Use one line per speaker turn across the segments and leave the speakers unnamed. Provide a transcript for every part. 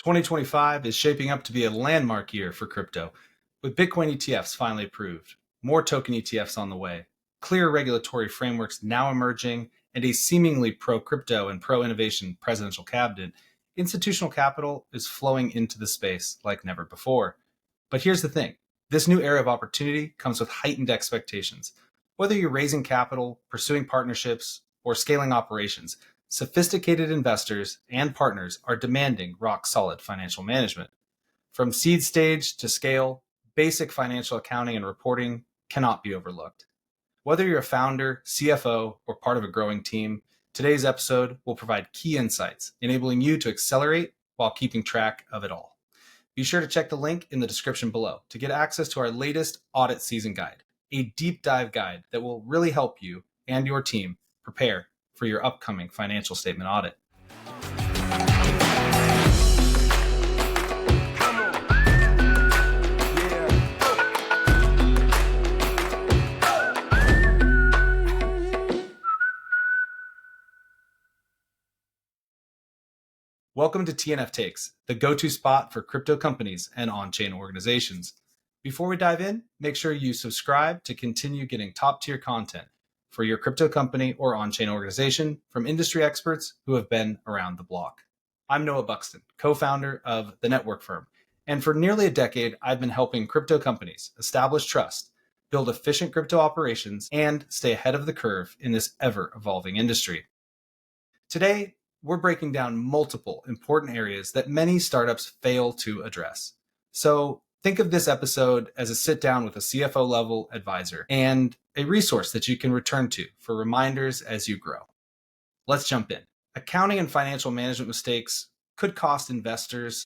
2025 is shaping up to be a landmark year for crypto, with Bitcoin ETFs finally approved, more token ETFs on the way, clear regulatory frameworks now emerging, and a seemingly pro-crypto and pro-innovation presidential cabinet. Institutional capital is flowing into the space like never before. But here's the thing. This new era of opportunity comes with heightened expectations. Whether you're raising capital, pursuing partnerships, or scaling operations, sophisticated investors and partners are demanding rock-solid financial management. From seed stage to scale, basic financial accounting and reporting cannot be overlooked. Whether you're a founder, CFO, or part of a growing team, today's episode will provide key insights, enabling you to accelerate while keeping track of it all. Be sure to check the link in the description below to get access to our latest audit season guide, a deep dive guide that will really help you and your team prepare for your upcoming financial statement audit. Welcome to TNF Takes, the go-to spot for crypto companies and on-chain organizations. Before we dive in, make sure you subscribe to continue getting top-tier content for your crypto company or on-chain organization from industry experts who have been around the block. I'm Noah Buxton, co-founder of the network firm, and for nearly a decade, I've been helping crypto companies establish trust, build efficient crypto operations, and stay ahead of the curve in this ever-evolving industry. Today, we're breaking down multiple important areas that many startups fail to address. So think of this episode as a sit down with a CFO level advisor and a resource that you can return to for reminders as you grow. Let's jump in. Accounting and financial management mistakes could cost investors,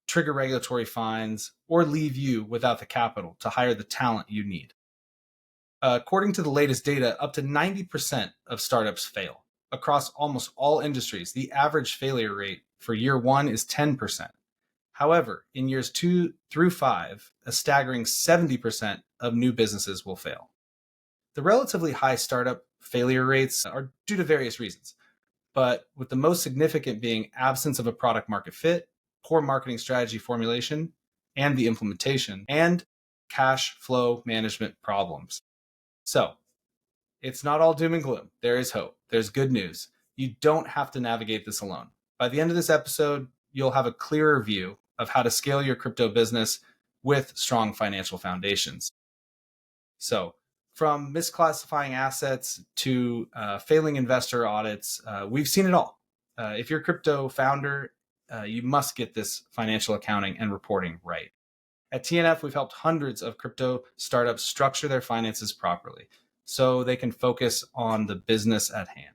trigger regulatory fines, or leave you without the capital to hire the talent you need. According to the latest data, up to 90% of startups fail. Across almost all industries, the average failure rate for year one is 10%. However, in years 2 through 5, a staggering 70% of new businesses will fail. The relatively high startup failure rates are due to various reasons, but with the most significant being absence of a product market fit, poor marketing strategy formulation and the implementation, and cash flow management problems. So, it's not all doom and gloom. There is hope. There's good news. You don't have to navigate this alone. By the end of this episode, you'll have a clearer view of how to scale your crypto business with strong financial foundations. So, from misclassifying assets to failing investor audits, we've seen it all. If you're a crypto founder, you must get this financial accounting and reporting right. At TNF, we've helped hundreds of crypto startups structure their finances properly, so they can focus on the business at hand.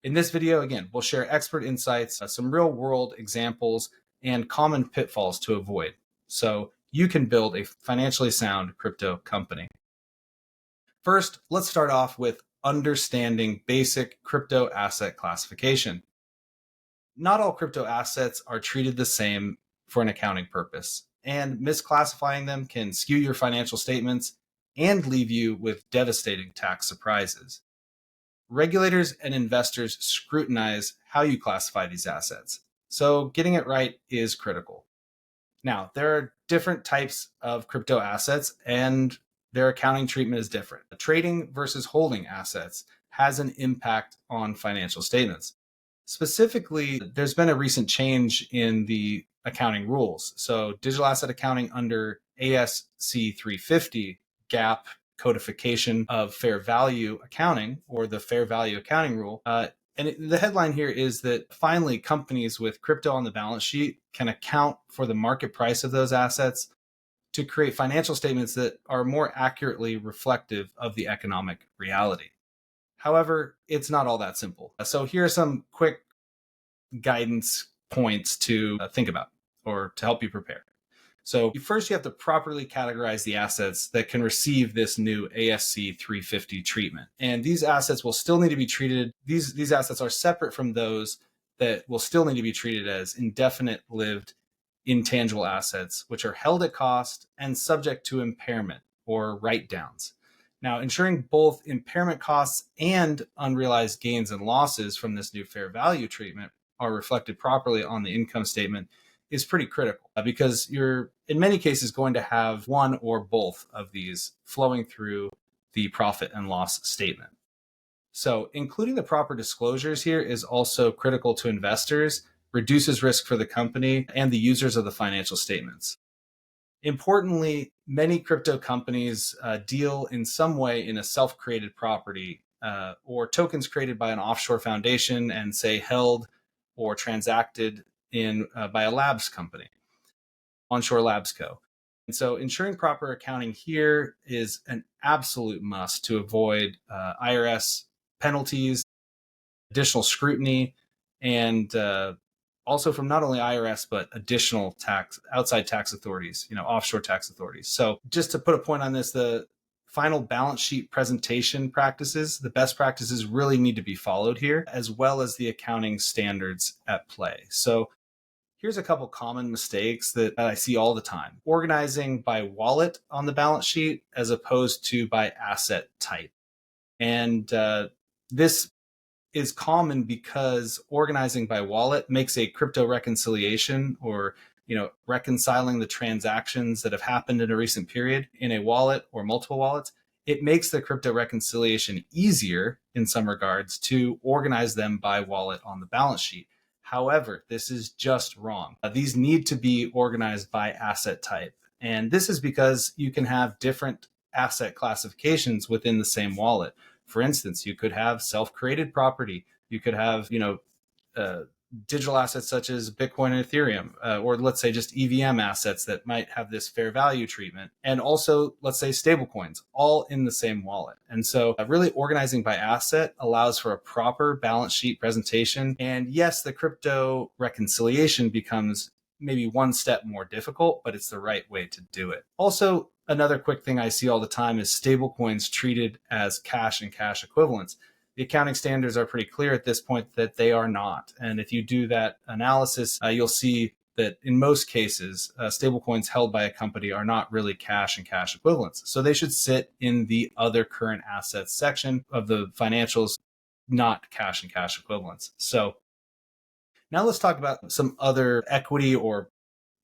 In this video, again, we'll share expert insights, some real world examples, and common pitfalls to avoid, so you can build a financially sound crypto company. First, let's start off with understanding basic crypto asset classification. Not all crypto assets are treated the same for an accounting purpose, and misclassifying them can skew your financial statements and leave you with devastating tax surprises. Regulators and investors scrutinize how you classify these assets, so getting it right is critical. Now, there are different types of crypto assets and their accounting treatment is different. Trading versus holding assets has an impact on financial statements. Specifically, there's been a recent change in the accounting rules. So digital asset accounting under ASC 350 GAAP codification of fair value accounting, or the fair value accounting rule. The headline here is that finally companies with crypto on the balance sheet can account for the market price of those assets to create financial statements that are more accurately reflective of the economic reality. However, it's not all that simple. So here are some quick guidance points to think about or to help you prepare. So first, you have to properly categorize the assets that can receive this new ASC 350 treatment. And these assets will still need to be treated. These assets are separate from those that will still need to be treated as indefinite lived intangible assets, which are held at cost and subject to impairment or write-downs. Now, ensuring both impairment costs and unrealized gains and losses from this new fair value treatment are reflected properly on the income statement is pretty critical because you're in many cases going to have one or both of these flowing through the profit and loss statement. So including the proper disclosures here is also critical to investors, reduces risk for the company and the users of the financial statements. Importantly, many crypto companies deal in some way in a self-created property or tokens created by an offshore foundation and say held or transacted in by a labs company, onshore labs co. And so ensuring proper accounting here is an absolute must to avoid IRS penalties, additional scrutiny, and also from not only IRS, but additional outside tax authorities, offshore tax authorities. So just to put a point on this, the final balance sheet presentation practices, the best practices really need to be followed here, as well as the accounting standards at play. So here's a couple common mistakes that I see all the time. Organizing by wallet on the balance sheet as opposed to by asset type. And this is common because organizing by wallet makes a crypto reconciliation or reconciling the transactions that have happened in a recent period in a wallet or multiple wallets. It makes the crypto reconciliation easier in some regards to organize them by wallet on the balance sheet. However, this is just wrong. These need to be organized by asset type. And this is because you can have different asset classifications within the same wallet. For instance, you could have self-created property. You could have, digital assets such as Bitcoin and Ethereum, or let's say just EVM assets that might have this fair value treatment. And also, let's say stablecoins, all in the same wallet. And so really organizing by asset allows for a proper balance sheet presentation. And yes, the crypto reconciliation becomes maybe one step more difficult, but it's the right way to do it. Also, another quick thing I see all the time is stablecoins treated as cash and cash equivalents. The accounting standards are pretty clear at this point that they are not. And if you do that analysis, you'll see that in most cases, stablecoins held by a company are not really cash and cash equivalents. So they should sit in the other current assets section of the financials, not cash and cash equivalents. So now let's talk about some other equity or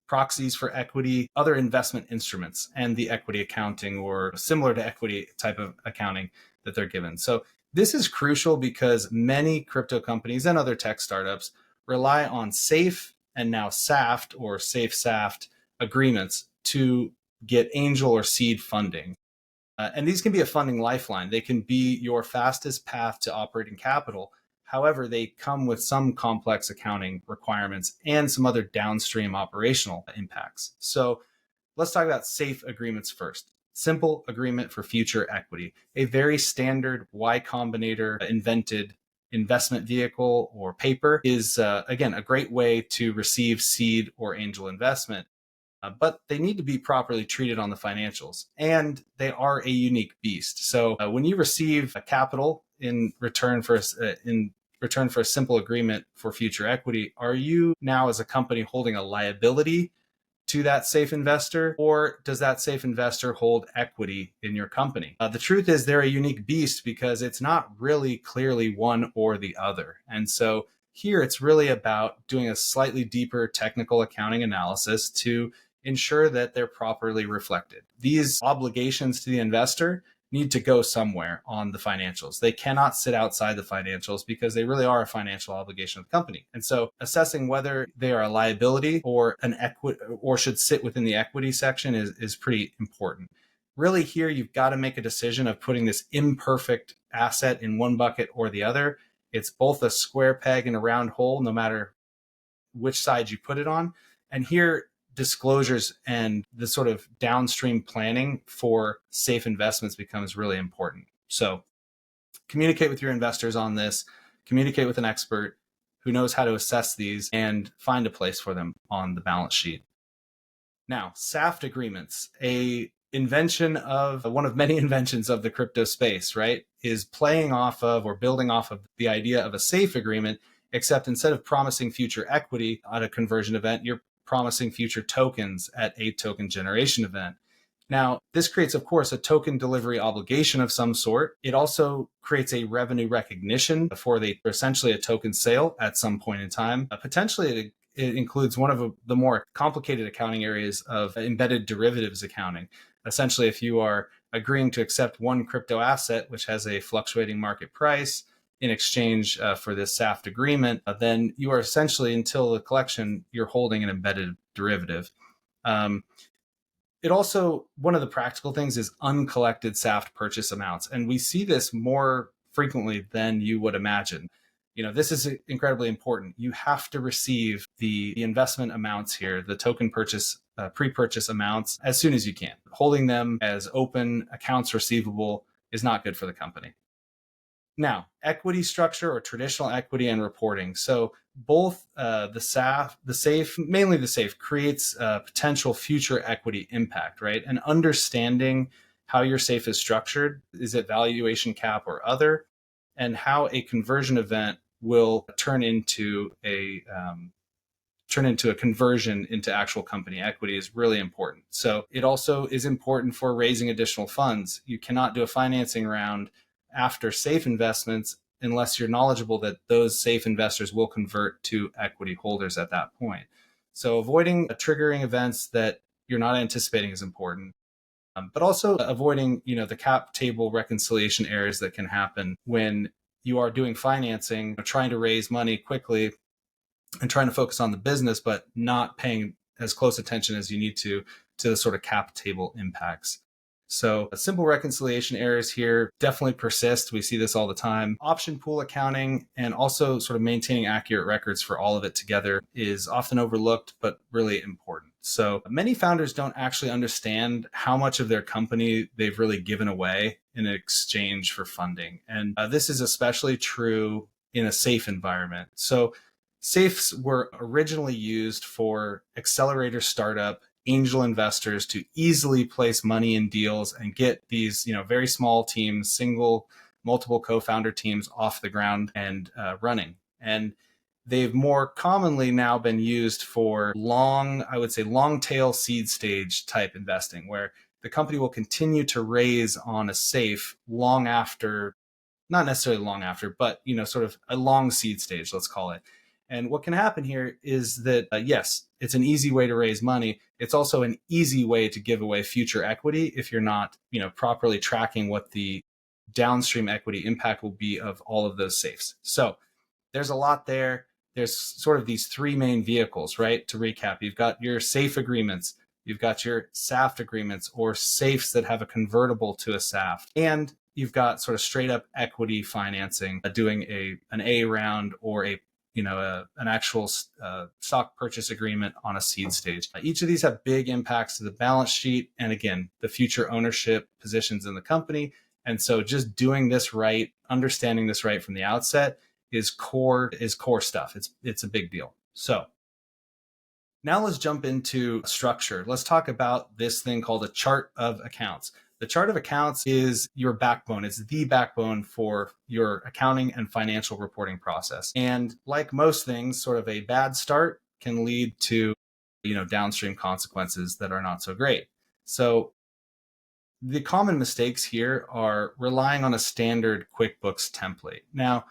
proxies for equity, other investment instruments, and the equity accounting or similar to equity type of accounting that they're given. So this is crucial because many crypto companies and other tech startups rely on SAFE and now SAFT or SAFE-SAFT agreements to get angel or seed funding. And these can be a funding lifeline. They can be your fastest path to operating capital. However, they come with some complex accounting requirements and some other downstream operational impacts. So let's talk about SAFE agreements first. Simple agreement for future equity, a very standard Y Combinator invented investment vehicle or paper is, again, a great way to receive seed or angel investment. But they need to be properly treated on the financials, and they are a unique beast. So when you receive a capital in return for a simple agreement for future equity, are you now as a company holding a liability to that safe investor, or does that safe investor hold equity in your company? The truth is they're a unique beast because it's not really clearly one or the other. And so here it's really about doing a slightly deeper technical accounting analysis to ensure that they're properly reflected. These obligations to the investor need to go somewhere on the financials. They cannot sit outside the financials because they really are a financial obligation of the company. And so assessing whether they are a liability or an equity or should sit within the equity section is pretty important. Really here, you've got to make a decision of putting this imperfect asset in one bucket or the other. It's both a square peg and a round hole, no matter which side you put it on. And here, disclosures and the sort of downstream planning for safe investments becomes really important. So communicate with your investors on this, communicate with an expert who knows how to assess these and find a place for them on the balance sheet. Now, SAFT agreements, a invention of one of many inventions of the crypto space, right, is playing off of or building off of the idea of a safe agreement, except instead of promising future equity at a conversion event, you're promising future tokens at a token generation event. Now, this creates, of course, a token delivery obligation of some sort. It also creates a revenue recognition for essentially a token sale at some point in time. Potentially, it includes one of the more complicated accounting areas of embedded derivatives accounting. Essentially, if you are agreeing to accept one crypto asset, which has a fluctuating market price, in exchange for this SAFT agreement, then you are essentially, until the collection, you're holding an embedded derivative. It also, one of the practical things is uncollected SAFT purchase amounts. And we see this more frequently than you would imagine. This is incredibly important. You have to receive the investment amounts here, the token purchase, pre-purchase amounts, as soon as you can. Holding them as open accounts receivable is not good for the company. Now, equity structure or traditional equity and reporting. So both the SAFE, mainly the SAFE, creates potential future equity impact, right? And understanding how your SAFE is structured, is it valuation cap or other, and how a conversion event will turn into a conversion into actual company equity is really important. So it also is important for raising additional funds. You cannot do a financing round after SAFE investments unless you're knowledgeable that those SAFE investors will convert to equity holders at that point. So avoiding triggering events that you're not anticipating is important. But also avoiding, the cap table reconciliation errors that can happen when you are doing financing, trying to raise money quickly and trying to focus on the business, but not paying as close attention as you need to the sort of cap table impacts. So simple reconciliation errors here definitely persist. We see this all the time. Option pool accounting and also sort of maintaining accurate records for all of it together is often overlooked, but really important. So many founders don't actually understand how much of their company they've really given away in exchange for funding. And this is especially true in a SAFE environment. So SAFEs were originally used for accelerator startup angel investors to easily place money in deals and get these, very small teams, single, multiple co-founder teams off the ground and running. And they've more commonly now been used for long tail seed stage type investing, where the company will continue to raise on a SAFE long after, not necessarily long after, but, sort of a long seed stage, let's call it. And what can happen here is that, yes, it's an easy way to raise money. It's also an easy way to give away future equity if you're not, properly tracking what the downstream equity impact will be of all of those SAFEs. So there's a lot there. There's sort of these three main vehicles, right? To recap, you've got your SAFE agreements, you've got your SAFT agreements or SAFEs that have a convertible to a SAFT, and you've got sort of straight up equity financing, doing an A round or an actual stock purchase agreement on a seed stage. Each of these have big impacts to the balance sheet and, again, the future ownership positions in the company. And so just doing this right, understanding this right from the outset is core stuff. It's a big deal. So now let's jump into structure. Let's talk about this thing called a chart of accounts. The chart of accounts is your backbone. It's the backbone for your accounting and financial reporting process. And like most things, sort of a bad start can lead to, downstream consequences that are not so great. So the common mistakes here are relying on a standard QuickBooks template. Now,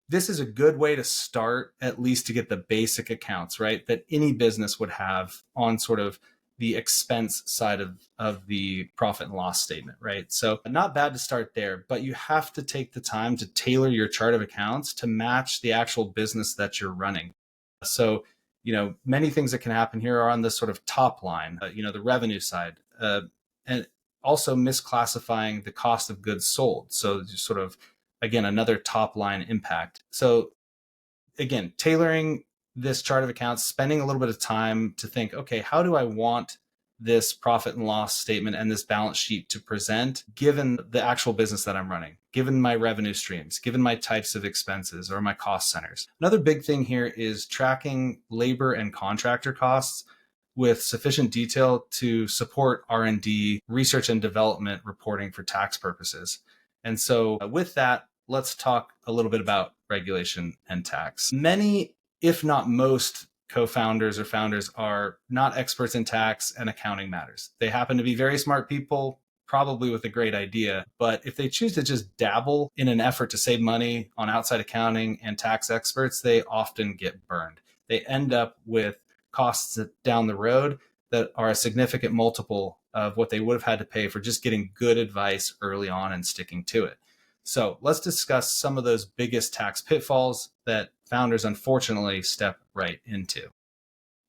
this is a good way to start, at least to get the basic accounts, right, that any business would have on sort of the expense side of the profit and loss statement, right? So not bad to start there, but you have to take the time to tailor your chart of accounts to match the actual business that you're running. So, many things that can happen here are on the sort of top line, the revenue side, and also misclassifying the cost of goods sold. So sort of, again, another top line impact. So again, tailoring this chart of accounts, spending a little bit of time to think, okay, how do I want this profit and loss statement and this balance sheet to present given the actual business that I'm running, given my revenue streams, given my types of expenses or my cost centers. Another big thing here is tracking labor and contractor costs with sufficient detail to support R&D, research and development reporting for tax purposes. And so with that, let's talk a little bit about regulation and tax. Many, if not most, co-founders or founders are not experts in tax and accounting matters. They happen to be very smart people, probably with a great idea, but if they choose to just dabble in an effort to save money on outside accounting and tax experts, they often get burned. they end up with costs down the road that are a significant multiple of what they would have had to pay for just getting good advice early on and sticking to it. So let's discuss some of those biggest tax pitfalls that founders unfortunately step right into.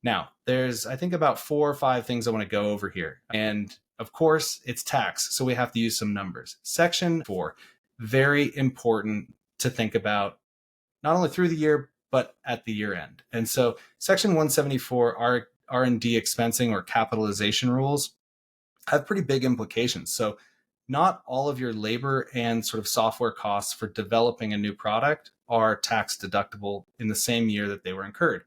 Now, there's, I think, about 4 or 5 things I want to go over here. And of course, it's tax, so we have to use some numbers. Section 4, very important to think about not only through the year, but at the year end. And so Section 174 R&D expensing or capitalization rules have pretty big implications. So not all of your labor and sort of software costs for developing a new product are tax deductible in the same year that they were incurred.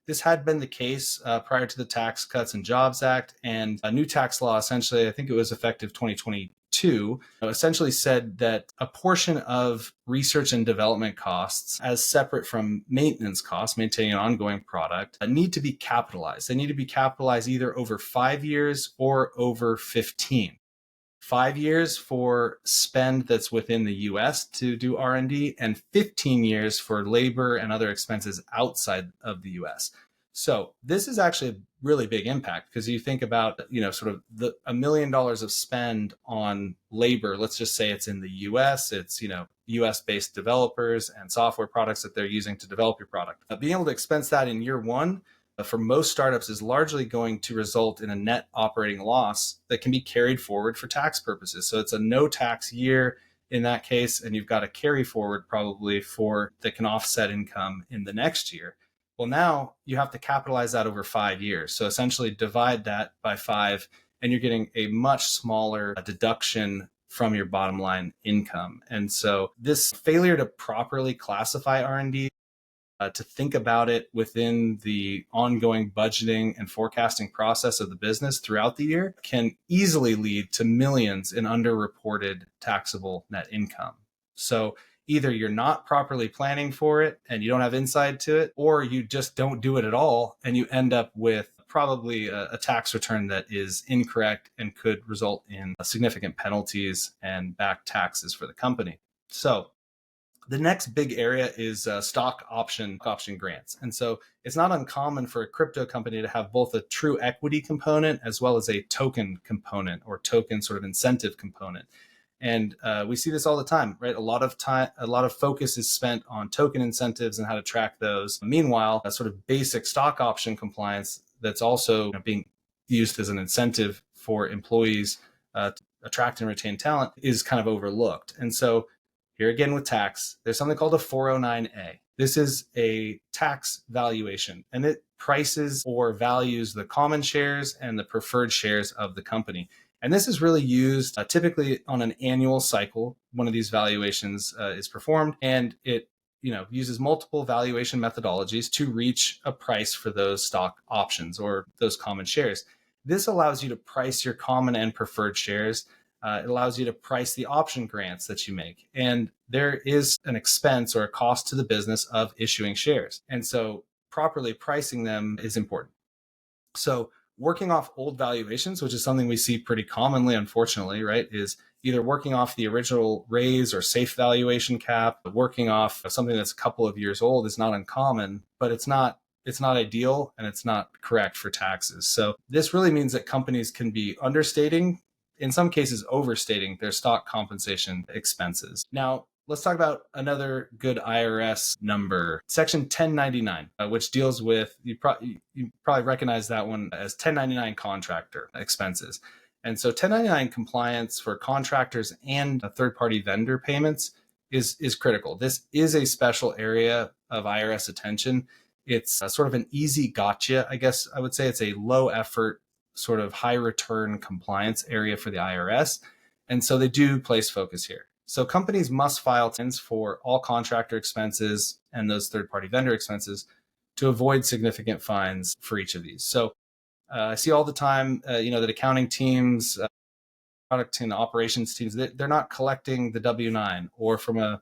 This had been the case prior to the Tax Cuts and Jobs Act, and a new tax law, essentially, I think it was effective 2022, essentially said that a portion of research and development costs, as separate from maintenance costs, maintaining an ongoing product, need to be capitalized. They need to be capitalized either over 5 years or over 15. 5 years for spend that's within the US to do R&D, and 15 years for labor and other expenses outside of the US. So this is actually a really big impact, because you think about, sort of the $1 million of spend on labor. Let's just say it's in the US, it's, US based developers and software products that they're using to develop your product. Being able to expense that in year one for most startups is largely going to result in a net operating loss that can be carried forward for tax purposes. So it's a no tax year in that case, and you've got a carry forward probably that can offset income in the next year. Well, now you have to capitalize that over 5 years. So essentially divide that by 5, and you're getting a much smaller deduction from your bottom line income. And so this failure to properly classify R&D, to think about it within the ongoing budgeting and forecasting process of the business throughout the year, can easily lead to millions in underreported taxable net income. So either you're not properly planning for it and you don't have insight to it, or you just don't do it at all and you end up with probably a tax return that is incorrect and could result in significant penalties and back taxes for the company. So the next big area is stock option grants. And so it's not uncommon for a crypto company to have both a true equity component as well as a token component, or token sort of incentive component. And we see this all the time, right? A lot of focus is spent on token incentives and how to track those. Meanwhile, a sort of basic stock option compliance that's also being used as an incentive for employees to attract and retain talent is kind of overlooked. And so here again with tax, there's something called a 409A. This is a tax valuation, and it prices or values the common shares and the preferred shares of the company. And this is really used typically on an annual cycle. One of these valuations is performed, and it uses multiple valuation methodologies to reach a price for those stock options or those common shares. This allows you to price your common and preferred shares. It allows you to price the option grants that you make. And there is an expense or a cost to the business of issuing shares. And so properly pricing them is important. So working off old valuations, which is something we see pretty commonly, unfortunately, right, is either working off the original raise or safe valuation cap. Working off something that's a couple of years old is not uncommon, but it's not ideal, and it's not correct for taxes. So this really means that companies can be understating, in some cases overstating, their stock compensation expenses. Now, let's talk about another good IRS number, Section 1099, which deals with, you probably recognize that one as 1099 contractor expenses. And so 1099 compliance for contractors and third-party vendor payments is critical. This is a special area of IRS attention. It's sort of an easy gotcha, I guess I would say. It's a low effort, sort of high return compliance area for the IRS. And so they do place focus here. So companies must file 10s for all contractor expenses and those third-party vendor expenses to avoid significant fines for each of these. So I see all the time, that accounting teams, product and operations teams, they're not collecting the W-9 or from a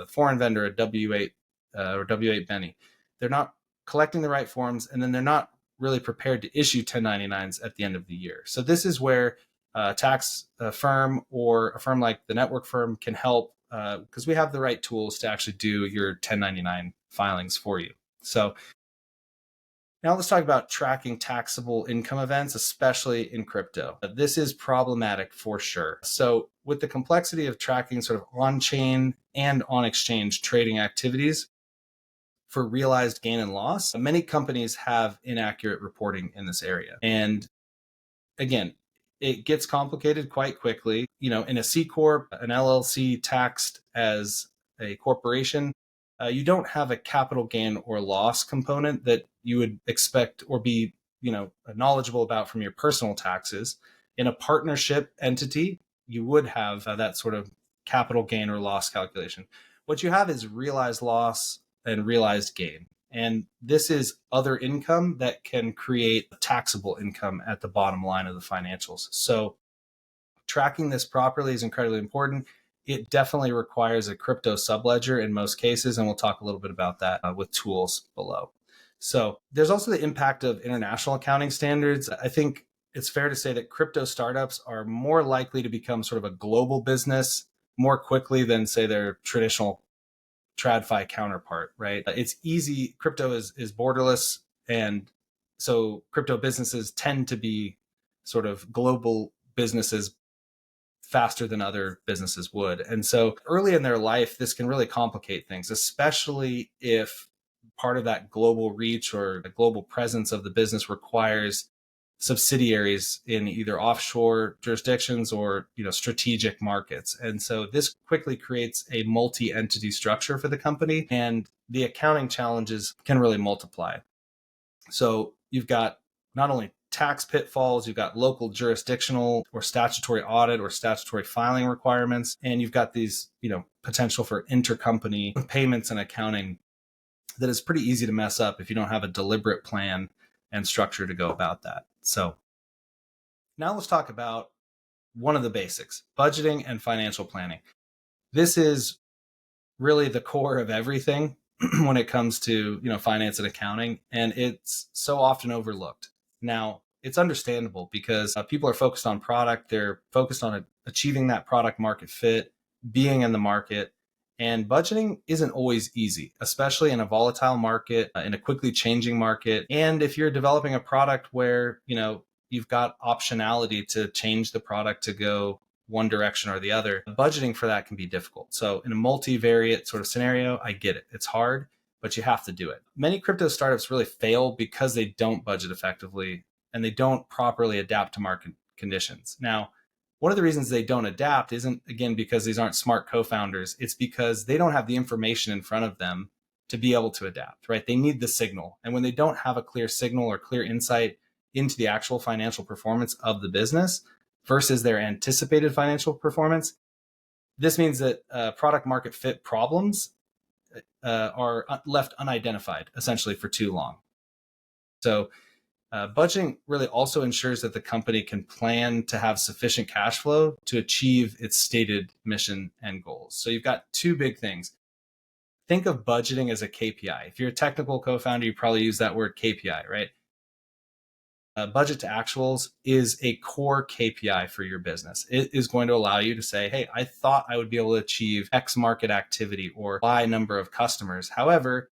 foreign vendor, a W-8 or W-8 Benny. They're not collecting the right forms, and then they're not really prepared to issue 1099s at the end of the year. So this is where a tax firm or a firm like the network firm can help, because we have the right tools to actually do your 1099 filings for you. So Now let's talk about tracking taxable income events, especially in crypto. This is problematic for sure. So with the complexity of tracking sort of on-chain and on-exchange trading activities for realized gain and loss, many companies have inaccurate reporting in this area. And again, it gets complicated quite quickly. In a C Corp, an LLC taxed as a corporation, you don't have a capital gain or loss component that you would expect or be, knowledgeable about from your personal taxes. In a partnership entity, you would have that sort of capital gain or loss calculation. What you have is realized loss and realized gain. And this is other income that can create taxable income at the bottom line of the financials. So tracking this properly is incredibly important. It definitely requires a crypto subledger in most cases, and we'll talk a little bit about that with tools below. So there's also the impact of international accounting standards. I think it's fair to say that crypto startups are more likely to become sort of a global business more quickly than, say, their traditional TradFi counterpart, right? It's easy. Crypto is borderless. And so crypto businesses tend to be sort of global businesses faster than other businesses would. And so early in their life, this can really complicate things, especially if part of that global reach or the global presence of the business requires subsidiaries in either offshore jurisdictions or strategic markets. And so this quickly creates a multi-entity structure for the company, and the accounting challenges can really multiply. So you've got not only tax pitfalls, you've got local jurisdictional or statutory audit or statutory filing requirements, and you've got these potential for intercompany payments and accounting that is pretty easy to mess up if you don't have a deliberate plan and structure to go about that. So now let's talk about one of the basics, budgeting and financial planning. This is really the core of everything when it comes to, finance and accounting, and it's so often overlooked. Now, it's understandable because people are focused on product. They're focused on achieving that product market fit, being in the market. And budgeting isn't always easy, especially in a volatile market, in a quickly changing market. And if you're developing a product where, you've got optionality to change the product to go one direction or the other, budgeting for that can be difficult. So in a multivariate sort of scenario, I get it. It's hard, but you have to do it. Many crypto startups really fail because they don't budget effectively and they don't properly adapt to market conditions. Now, one of the reasons they don't adapt isn't, again, because these aren't smart co-founders. It's because they don't have the information in front of them to be able to adapt, right? They need the signal. And when they don't have a clear signal or clear insight into the actual financial performance of the business versus their anticipated financial performance, this means that product market fit problems are left unidentified essentially for too long. So budgeting really also ensures that the company can plan to have sufficient cash flow to achieve its stated mission and goals. So you've got two big things. Think of budgeting as a KPI. If you're a technical co-founder, you probably use that word KPI, right? Budget to actuals is a core KPI for your business. It is going to allow you to say, hey, I thought I would be able to achieve X market activity or Y number of customers. However,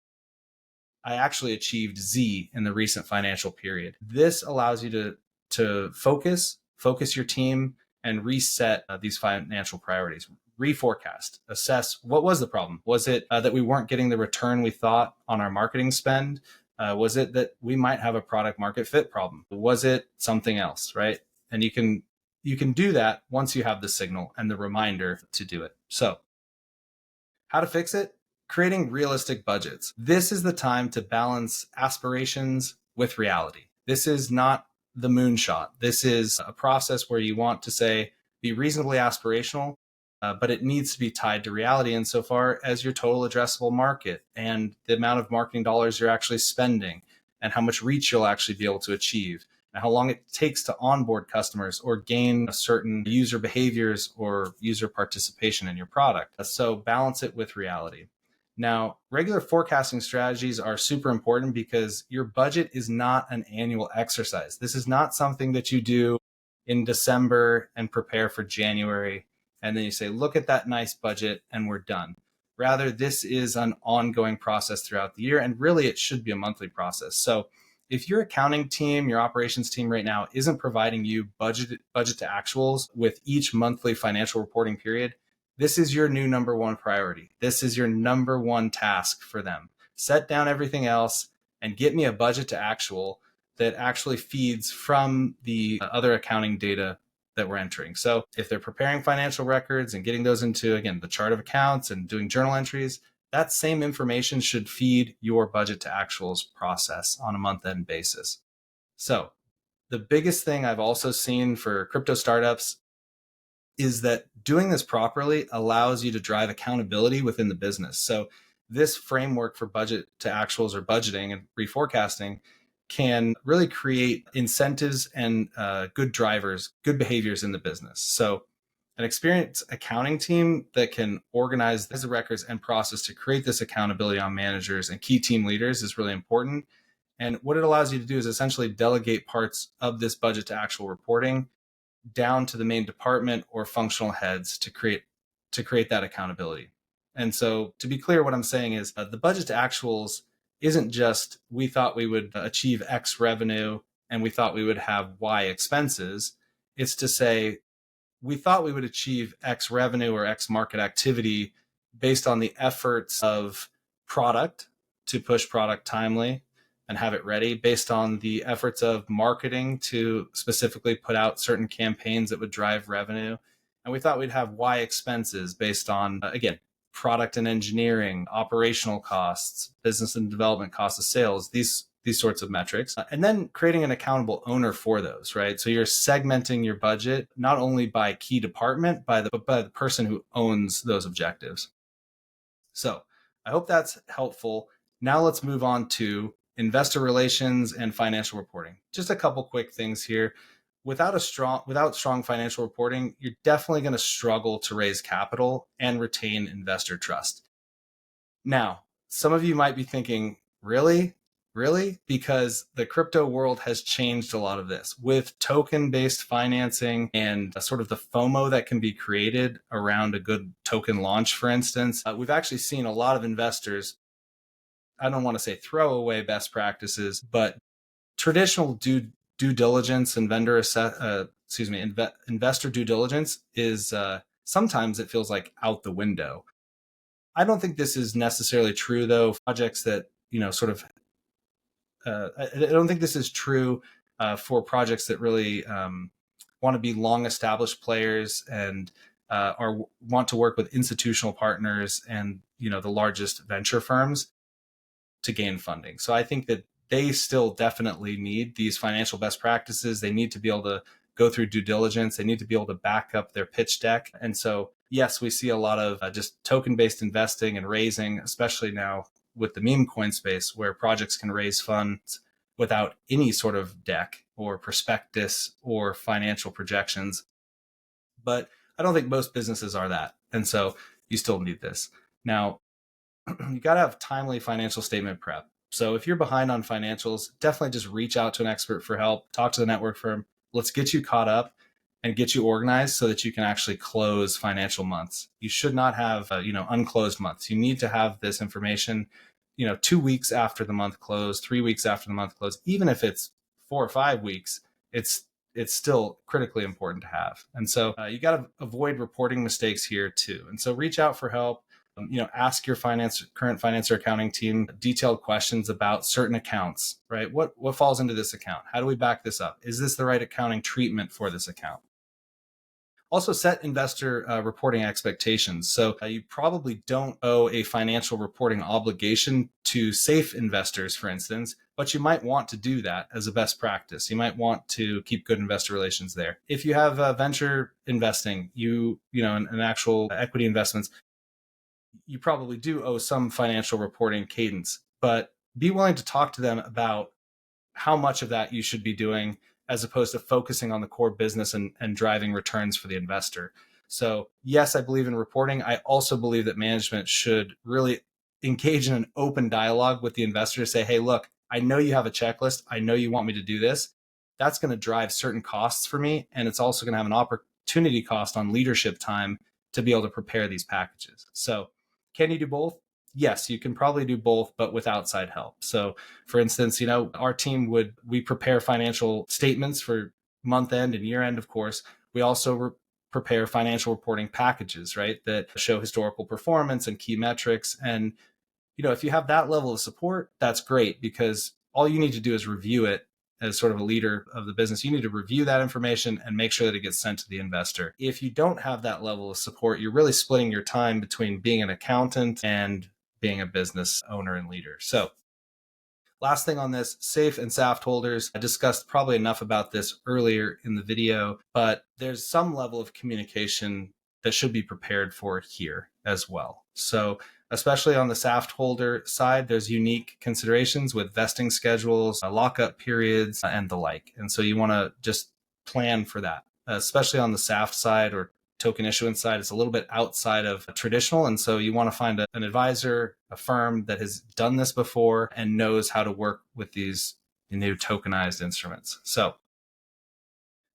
I actually achieved Z in the recent financial period. This allows you to focus your team and reset these financial priorities, reforecast, assess what was the problem. Was it that we weren't getting the return we thought on our marketing spend? Was it that we might have a product market fit problem? Was it something else, right? And you can do that once you have the signal and the reminder to do it. So how to fix it? Creating realistic budgets. This is the time to balance aspirations with reality. This is not the moonshot. This is a process where you want to say, be reasonably aspirational, but it needs to be tied to reality insofar as your total addressable market and the amount of marketing dollars you're actually spending and how much reach you'll actually be able to achieve and how long it takes to onboard customers or gain certain user behaviors or user participation in your product. So balance it with reality. Now, regular forecasting strategies are super important because your budget is not an annual exercise. This is not something that you do in December and prepare for January. And then you say, look at that nice budget and we're done. Rather, this is an ongoing process throughout the year. And really, it should be a monthly process. So If your accounting team, your operations team right now isn't providing you budget to actuals with each monthly financial reporting period, this is your new number one priority. This is your number one task for them. Set down everything else and get me a budget to actual that actually feeds from the other accounting data that we're entering. So if they're preparing financial records and getting those into, again, the chart of accounts and doing journal entries, that same information should feed your budget to actuals process on a month-end basis. So the biggest thing I've also seen for crypto startups is that doing this properly allows you to drive accountability within the business. So this framework for budget to actuals or budgeting and reforecasting can really create incentives and good drivers, good behaviors in the business. So an experienced accounting team that can organize the records and process to create this accountability on managers and key team leaders is really important. And what it allows you to do is essentially delegate parts of this budget to actual reporting down to the main department or functional heads to create that accountability. And so to be clear, what I'm saying is the budget to actuals isn't just we thought we would achieve X revenue and we thought we would have Y expenses. It's to say we thought we would achieve X revenue or X market activity based on the efforts of product to push product timely and have it ready, based on the efforts of marketing to specifically put out certain campaigns that would drive revenue. And we thought we'd have Y expenses based on, again, product and engineering, operational costs, business and development costs of sales, these sorts of metrics, and then creating an accountable owner for those, right? So you're segmenting your budget, not only by key department, but by the person who owns those objectives. So I hope that's helpful. Now let's move on to investor relations and financial reporting. Just a couple quick things here. Without strong financial reporting, you're definitely going to struggle to raise capital and retain investor trust. Now, some of you might be thinking, really? Because the crypto world has changed a lot of this with token-based financing and sort of the FOMO that can be created around a good token launch, for instance. We've actually seen a lot of investors, I don't want to say throw away best practices, but traditional due diligence and investor due diligence is sometimes it feels like out the window. I don't think this is necessarily true, though. Projects that, I don't think this is true for projects that really want to be long established players and want to work with institutional partners and, the largest venture firms to gain funding. So I think that they still definitely need these financial best practices. They need to be able to go through due diligence. They need to be able to back up their pitch deck. And so, yes, we see a lot of just token-based investing and raising, especially now with the meme coin space, where projects can raise funds without any sort of deck or prospectus or financial projections. But I don't think most businesses are that. And so you still need this. Now, you got to have timely financial statement prep. So if you're behind on financials, definitely just reach out to an expert for help, talk to the network firm. Let's get you caught up and get you organized so that you can actually close financial months. You should not have, unclosed months. You need to have this information, 2 weeks after the month close, 3 weeks after the month close. Even if it's 4 or 5 weeks, it's still critically important to have. And so you got to avoid reporting mistakes here too. And so reach out for help. Ask your current finance or accounting team detailed questions about certain accounts, right? What falls into this account? How do we back this up? Is this the right accounting treatment for this account? Also set investor reporting expectations. So you probably don't owe a financial reporting obligation to safe investors, for instance, but you might want to do that as a best practice. You might want to keep good investor relations there. If you have venture investing, an actual equity investments, you probably do owe some financial reporting cadence, but be willing to talk to them about how much of that you should be doing as opposed to focusing on the core business and driving returns for the investor. So yes, I believe in reporting. I also believe that management should really engage in an open dialogue with the investor to say, hey, look, I know you have a checklist. I know you want me to do this. That's going to drive certain costs for me. And it's also going to have an opportunity cost on leadership time to be able to prepare these packages. So can you do both? Yes, you can probably do both, but with outside help. So for instance, our team we prepare financial statements for month end and year end, of course. We also prepare financial reporting packages, right, that show historical performance and key metrics. And, if you have that level of support, that's great, because all you need to do is review it. As sort of a leader of the business, you need to review that information and make sure that it gets sent to the investor. If you don't have that level of support, you're really splitting your time between being an accountant and being a business owner and leader. So last thing on this, SAFE and SAFT holders. I discussed probably enough about this earlier in the video, but there's some level of communication that should be prepared for here as well. So especially on the SAFT holder side, there's unique considerations with vesting schedules, lockup periods, and the like. And so you want to just plan for that, especially on the SAFT side or token issuance side. It's a little bit outside of traditional. And so you want to find an advisor, a firm that has done this before and knows how to work with these new tokenized instruments. So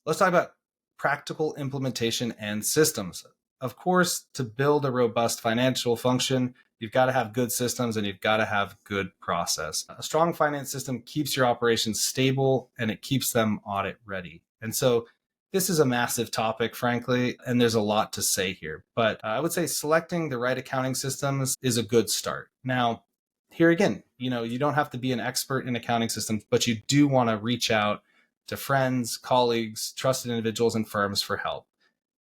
let's talk about practical implementation and systems. Of course, to build a robust financial function, you've got to have good systems and you've got to have good process. A strong finance system keeps your operations stable and it keeps them audit ready. And so this is a massive topic, frankly, and there's a lot to say here. But I would say selecting the right accounting systems is a good start. Now, here again, you don't have to be an expert in accounting systems, but you do want to reach out to friends, colleagues, trusted individuals, and firms for help.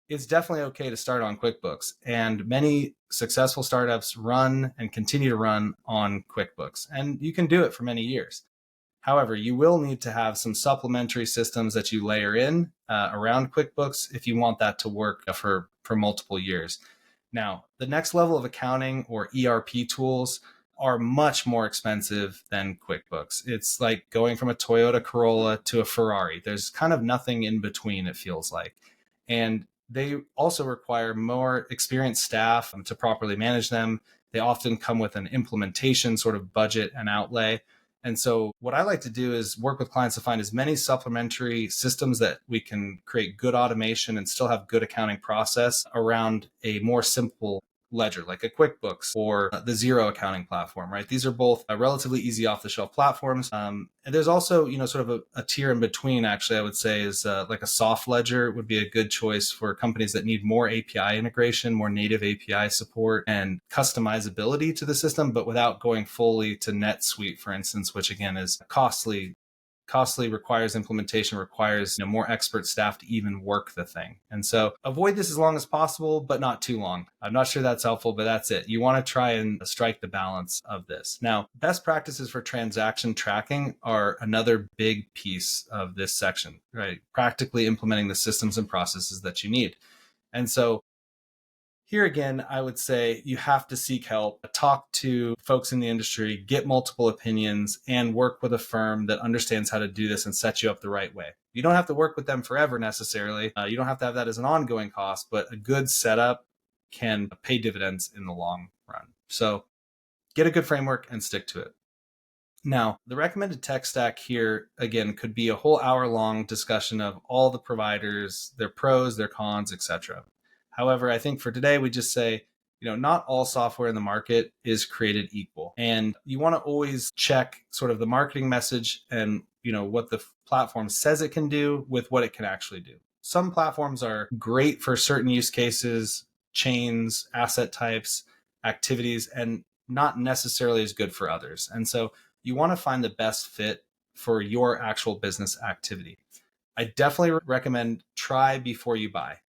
It's definitely okay to start on QuickBooks, and many successful startups run and continue to run on QuickBooks, and you can do it for many years. However, you will need to have some supplementary systems that you layer in around QuickBooks if you want that to work for multiple years. Now, the next level of accounting or ERP tools are much more expensive than QuickBooks. It's like going from a Toyota Corolla to a Ferrari. There's kind of nothing in between, it feels like. And they also require more experienced staff to properly manage them. They often come with an implementation sort of budget and outlay. And so what I like to do is work with clients to find as many supplementary systems that we can create good automation and still have good accounting process around a more simple ledger, like a QuickBooks or the Xero accounting platform, right? These are both relatively easy off-the-shelf platforms. And there's also, sort of a tier in between, actually, I would say is like a soft ledger would be a good choice for companies that need more API integration, more native API support and customizability to the system, but without going fully to NetSuite, for instance, which again is costly, requires implementation, requires more expert staff to even work the thing. And so avoid this as long as possible, but not too long. I'm not sure that's helpful, but that's it. You want to try and strike the balance of this. Now, best practices for transaction tracking are another big piece of this section, right? Practically implementing the systems and processes that you need. And so here again, I would say you have to seek help, talk to folks in the industry, get multiple opinions, and work with a firm that understands how to do this and set you up the right way. You don't have to work with them forever necessarily. You don't have to have that as an ongoing cost, but a good setup can pay dividends in the long run. So get a good framework and stick to it. Now, the recommended tech stack here, again, could be a whole hour-long discussion of all the providers, their pros, their cons, etc. However, I think for today, we just say, not all software in the market is created equal. And you want to always check sort of the marketing message and, what the platform says it can do with what it can actually do. Some platforms are great for certain use cases, chains, asset types, activities, and not necessarily as good for others. And so you want to find the best fit for your actual business activity. I definitely recommend try before you buy.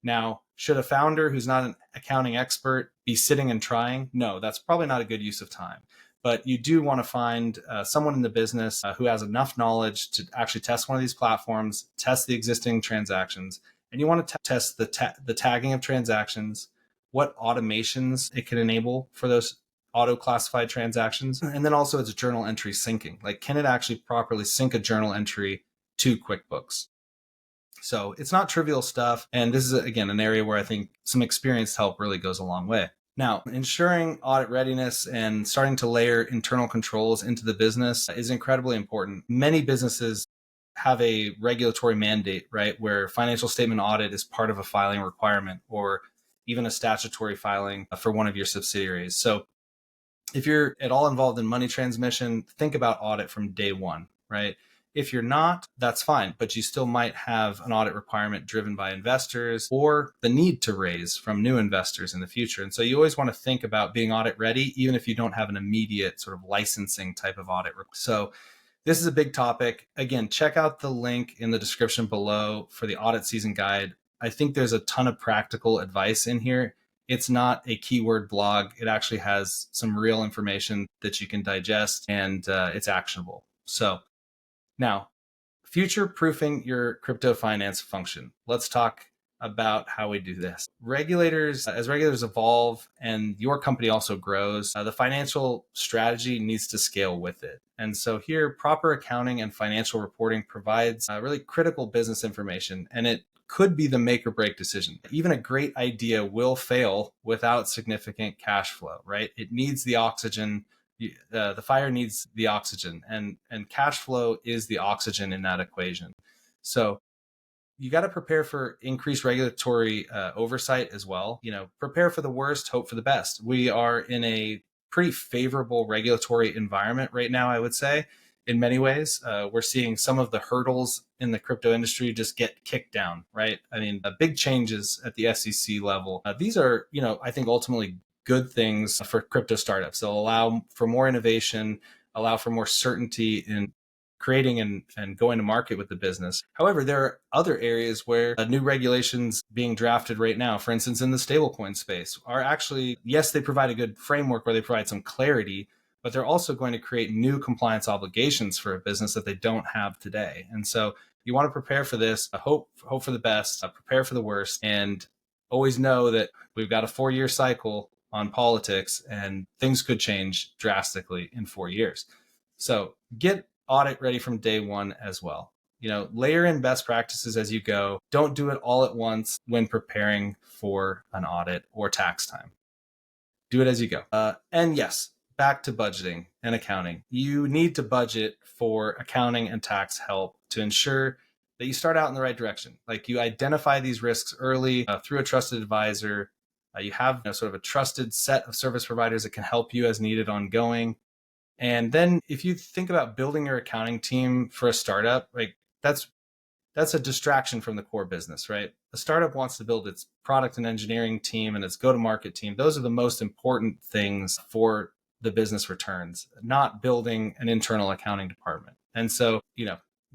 Now, should a founder who's not an accounting expert be sitting and trying? No, that's probably not a good use of time. But you do want to find someone in the business who has enough knowledge to actually test one of these platforms, test the existing transactions, and you want to test the tagging of transactions, what automations it can enable for those auto-classified transactions, and then also its journal entry syncing. Like, can it actually properly sync a journal entry to QuickBooks? So it's not trivial stuff. And this is, again, an area where I think some experienced help really goes a long way. Now, ensuring audit readiness and starting to layer internal controls into the business is incredibly important. Many businesses have a regulatory mandate, right, where financial statement audit is part of a filing requirement or even a statutory filing for one of your subsidiaries. So If you're at all involved in money transmission, think about audit from day one, right? If you're not, that's fine, but you still might have an audit requirement driven by investors or the need to raise from new investors in the future. And so you always want to think about being audit ready, even if you don't have an immediate sort of licensing type of audit. So this is a big topic. Again, check out the link in the description below for the audit season guide. I think there's a ton of practical advice in here. It's not a keyword blog. It actually has some real information that you can digest, and it's actionable. So now, future proofing your crypto finance function. Let's talk about how we do this. As regulators evolve and your company also grows, the financial strategy needs to scale with it. And so here, proper accounting and financial reporting provides really critical business information, and it could be the make or break decision. Even a great idea will fail without significant cash flow, right? It needs the oxygen. The fire needs the oxygen, and cash flow is the oxygen in that equation. So you got to prepare for increased regulatory oversight as well. Prepare for the worst, hope for the best. We are in a pretty favorable regulatory environment right now, I would say. In many ways, we're seeing some of the hurdles in the crypto industry just get kicked down, right? I mean, big changes at the SEC level. These are, I think ultimately good things for crypto startups. They'll allow for more innovation, allow for more certainty in creating and going to market with the business. However, there are other areas where new regulations being drafted right now, for instance, in the stablecoin space, are actually, yes, they provide a good framework where they provide some clarity, but they're also going to create new compliance obligations for a business that they don't have today. And so you want to prepare for this, hope for the best, prepare for the worst, and always know that we've got a 4-year cycle on politics and things could change drastically in 4 years. So get audit ready from day one as well. Layer in best practices as you go. Don't do it all at once when preparing for an audit or tax time. Do it as you go. And yes, back to budgeting and accounting. You need to budget for accounting and tax help to ensure that you start out in the right direction. Like you identify these risks early through a trusted advisor. You have sort of a trusted set of service providers that can help you as needed ongoing. And then if you think about building your accounting team for a startup, like that's a distraction from the core business, right? A startup wants to build its product and engineering team and its go-to-market team. Those are the most important things for the business returns, not building an internal accounting department. And so,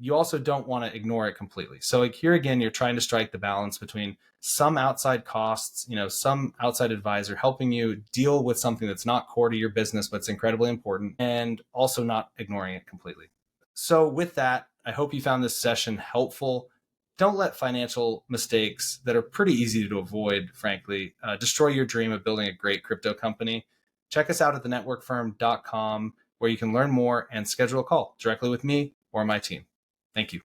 you also don't want to ignore it completely. So like here again, you're trying to strike the balance between some outside costs, some outside advisor helping you deal with something that's not core to your business, but it's incredibly important, and also not ignoring it completely. So with that, I hope you found this session helpful. Don't let financial mistakes that are pretty easy to avoid, frankly, destroy your dream of building a great crypto company. Check us out at thenetworkfirm.com, where you can learn more and schedule a call directly with me or my team. Thank you.